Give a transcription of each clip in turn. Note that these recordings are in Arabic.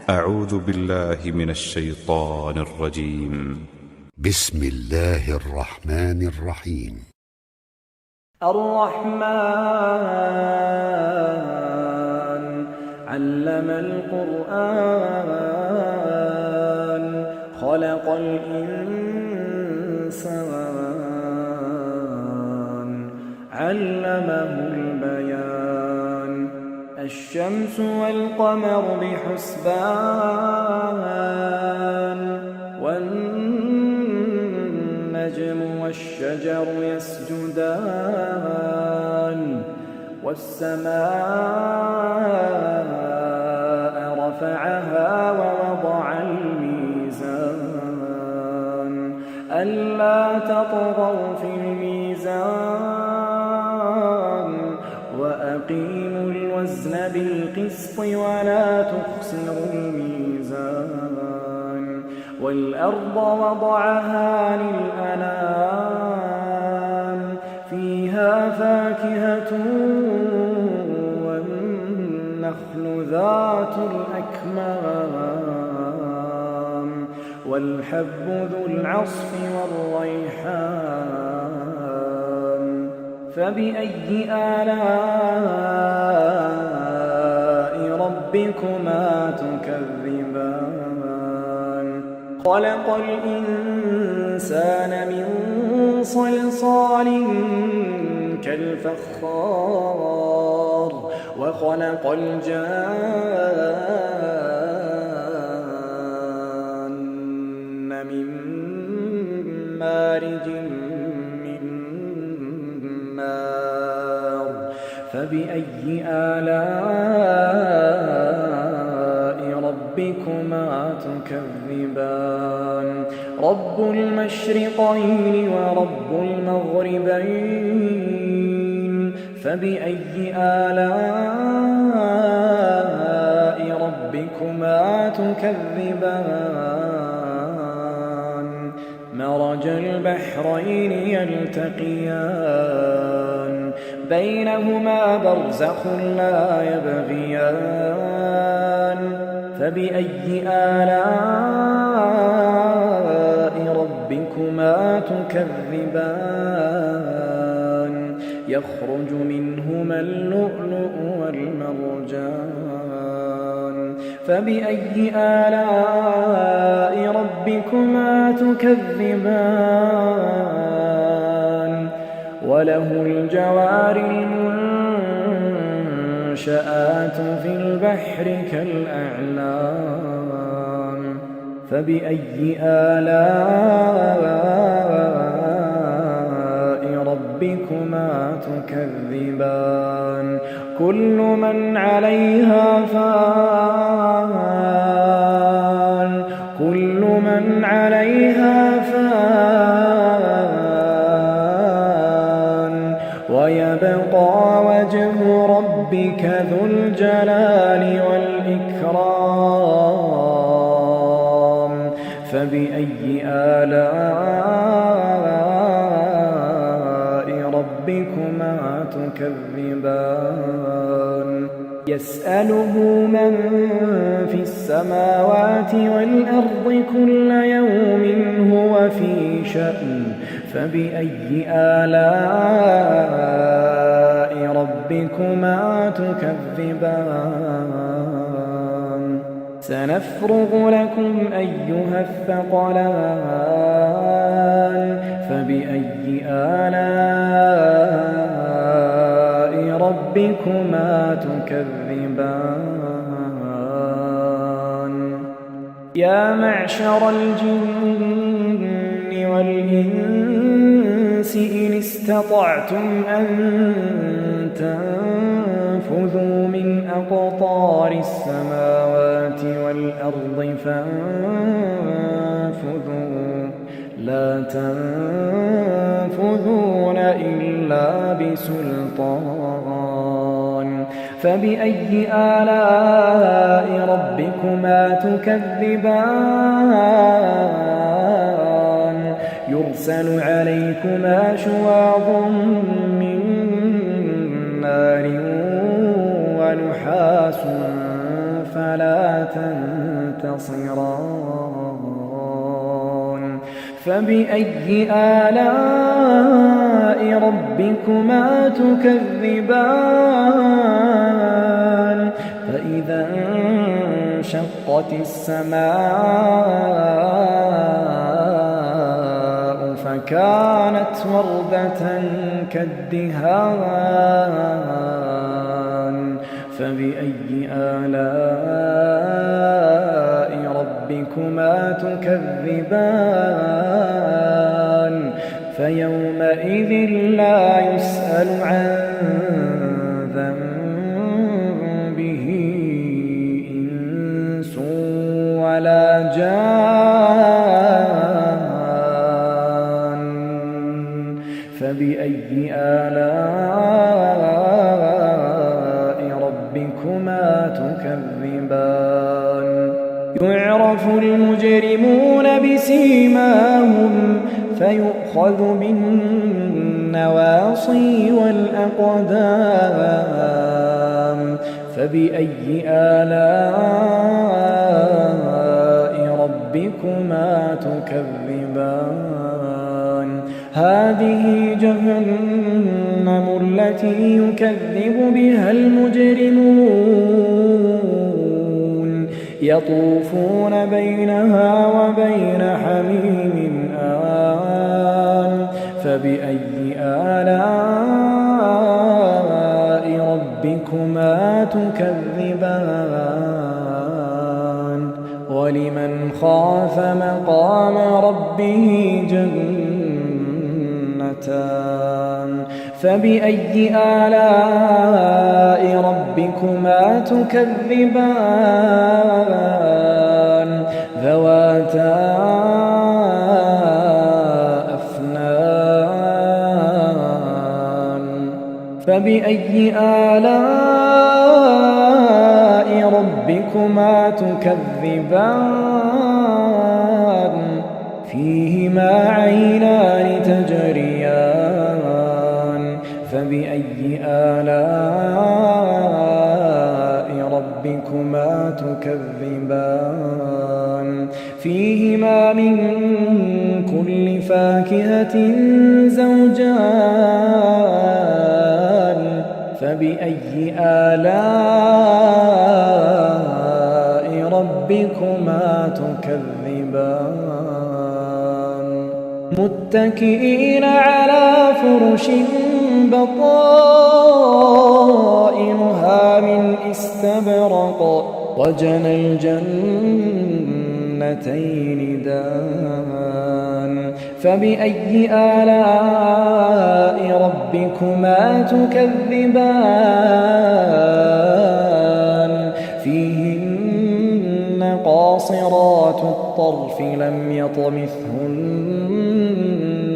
أعوذ بالله من الشيطان الرجيم. بسم الله الرحمن الرحيم. الرحمن علم القرآن خلق الإنسان علمه البيان الشمس والقمر بحسبان والنجم والشجر يسجدان والسماء رفعها ووضع الميزان ألا تطغوا في الميزان وأقيموا الوزن بالقسط ولا تخسروا الميزان والأرض وضعها للأنام فيها فاكهة والنخل ذات الأكمام والحب ذو العصف والريحان فبأي آلاء ربكما تكذبان خلق الإنسان من صلصال كالفخار وخلق الجان من مارج من نار فبأي آلاء ربكما تكذبان رب المشرقين ورب المغربين فبأي آلاء ربكما تكذبان مرج البحرين يلتقيان بينهما برزخ لا يبغيان فبأي آلاء ربكما تكذبان يخرج منهما اللؤلؤ والمرجان فبأي آلاء ربكما تكذبان وله الجوار المنشآت في البحر كالأعلام فبأي آلاء ربكما تكذبان كل من عليها فان كل من عليها فان ويبقى وجه ربك ذو الجلال والإكرام فبأي آلاء ربكما تكذبان يسأله من في السماوات والأرض كل يوم هو في شأن فبأي آلاء ربكما تكذبان سنفرغ لكم أيها الثقلان فبأي آلاء ربكما تكذبان يا معشر الجن والإنس إن استطعتم أن تنفذوا من أقطار السماوات والأرض فانفذوا لا تنفذون إلا بسلطان فبأي آلاء ربكما تكذبان يرسل عليكما شواظ من نار ونحاس فلا تنتصران فبأي آلاء ربكما تكذبان فإذا انشقت السماء فكانت وردة كالدهان فبأي آلاء ربكما تكذبان فيومئذ لا يسأل عن ذنبه إنس ولا جان فبأي آلاء ربكما تكذبان يعرف المجرمون بسيماهم فيؤخذ بالنواصي والأقدام فبأي آلاء ربكما تكذبان هذه جهنم التي يكذب بها المجرمون يطوفون بينها وبين حميم آن فبأي آلاء ربكما تكذبان ولمن خاف مقام ربه جنتان فبأي آلاء ربكما تكذبان ذواتا أفنان فبأي آلاء ربكما تكذبان فيهما عينان تجريان فبأي آلاء ربكما تكذبان فيهما من كل فاكهة زوجان فبأي آلاء ربكما تكذبان متكئين على فرش بطائنها من استبرق وجنى الجنتين دان فبأي آلاء ربكما تكذبان فيهن قاصرات الطرف لم يطمثهن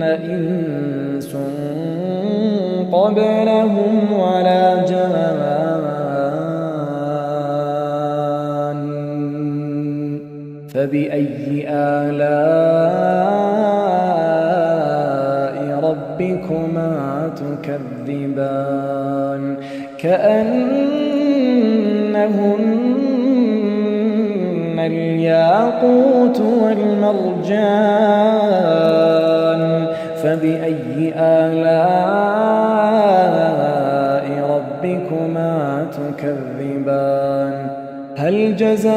إنس قبلهم ولا جان فبأي آلاء ربكما تكذبان كأنهن الياقوت والمرجان فبأي آلاء ربكما تكذبان هل جزاء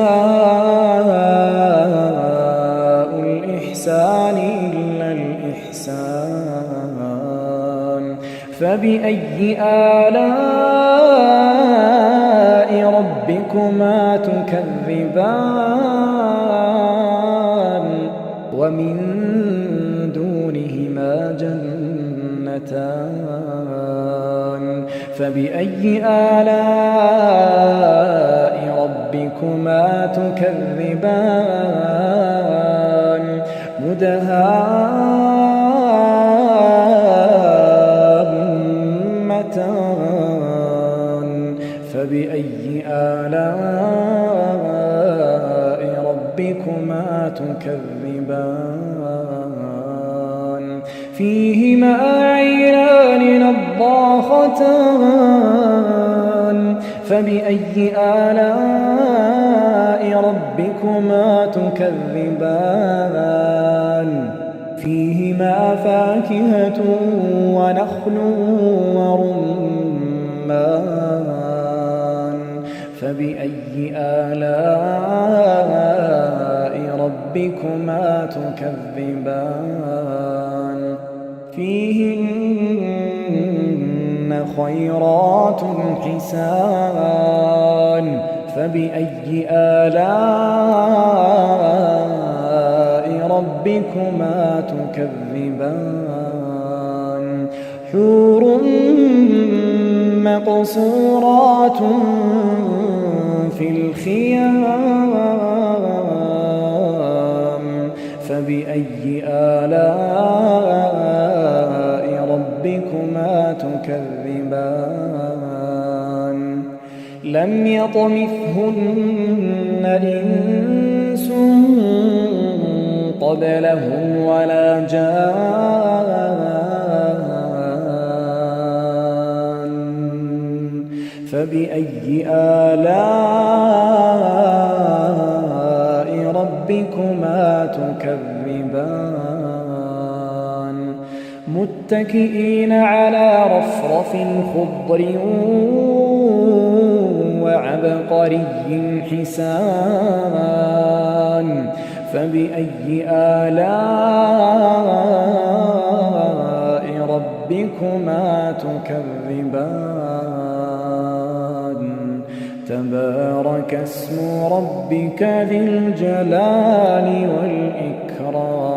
الإحسان إلا الإحسان فبأي آلاء ربكما تكذبان ومن دونهما جنتان فبأي آلاء ربكما تكذبان مدهامتان فبأي آلاء ربكما تكذبان فيهما عينان نضاختان فبأي آلاء ربكما تكذبان فيهما فاكهة ونخل ورمان فبأي آلاء ربكما تكذبان فيهن خيرات حسان فبأي آلاء ربكما تكذبان حور مقصورات في الخيام فبأي آلاء ربكما تكذبان لم يطمثهن إنس قبلهم ولا جان فبأي آلاء ربكما تكذبان متكئين على رفرف خضر وعبقري حسان فبأي آلاء ربكما تكذبان تبارك اسم ربك ذي الجلال والإكرام